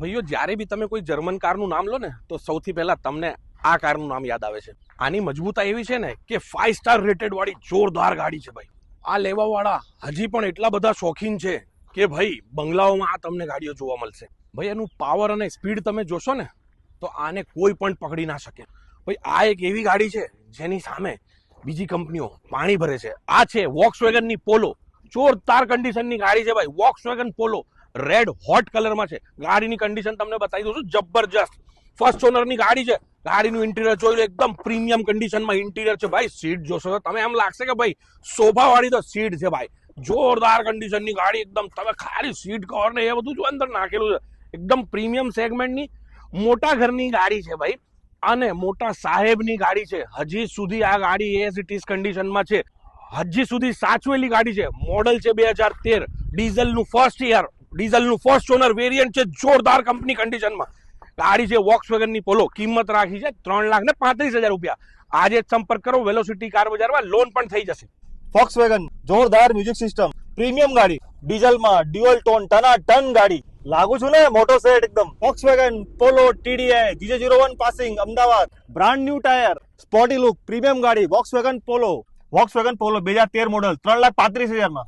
ભાઈઓ જ્યારે બી તમે કોઈ જર્મન કારનું નામ લો ને તો સૌથી પહેલા તમને આ કારનું નામ યાદ આવે છે. આની મજબૂતાઈ એવી છે ને કે 5 સ્ટાર રેટેડ વાળી જોરદાર ગાડી છે ભાઈ. આ લેવા વાળા હજી પણ એટલા બધા શોખીન છે કે ભાઈ બંગલાઓમાં આ તમને ગાડીઓ જોવા મળશે. ભાઈ એનું પાવર અને સ્પીડ તમે જોશો ને તો આને કોઈ પણ પકડી ના શકે. ભાઈ આ એક એવી ગાડી છે જેની સામે બીજી કંપનીઓ પાણી ભરે છે. આ છે વોક્સવેગનની પોલો. જોરદાર કન્ડિશનની ગાડી છે ભાઈ. વોક્સવેગન પોલો રેડ હોટ કલરમાં છે. ગાડીની કન્ડિશન તમને બતાવી દઉં છું, જબરજસ્ત ફર્સ્ટ ઓનરની ગાડી છે. ગાડીનું ઇન્ટિરિયર જોઈ લો, એકદમ પ્રીમિયમ કન્ડિશનમાં ઇન્ટિરિયર છે ભાઈ. સીટ જોશો તો તમે એમ લાગશે કે ભાઈ સોફા વાળી તો સીટ છે ભાઈ. જોરદાર કન્ડિશનની ગાડી એકદમ. તમે ખાલી સીટ કવર ને એ બધું જો અંદર નાખેલું છે. એકદમ પ્રીમિયમ સેગમેન્ટની મોટા ઘરની ગાડી છે ભાઈ, અને મોટા સાહેબની ગાડી છે. હજી સુધી આ ગાડી એઝ ઇટ ઇઝ કન્ડિશનમાં છે. હજી સુધી સાચવેલી ગાડી છે. મોડલ છે 2013. ડીઝલનું ફર્સ્ટ યર, ડીઝલનું ફર્સ્ટ ઓનર વેરિયન્ટ છે. જોરદાર કંપની કન્ડિશનમાં ગાડી છે. વોક્સવેગનની પોલો. કિંમત રાખી છે 3,35,000 રૂપિયા. આજે જ સંપર્ક કરો. વેલોસિટી કાર બજારમાં લોન પણ થઈ જશે. ફોક્સવેગન જોરદાર મ્યુઝિક સિસ્ટમ, પ્રીમિયમ ગાડી, ડીઝલમાં ડ્યુઅલ ટોન ટન ગાડી. લાગુ છું ને મોટો સેટ એકદમ. Volkswagen Polo TDI GJ01 passing Ahmedabad, brand new tyre, sporty look, premium ગાડી. વોક્સવેગન પોલો 2013 મોડલ 3,35,000 માં.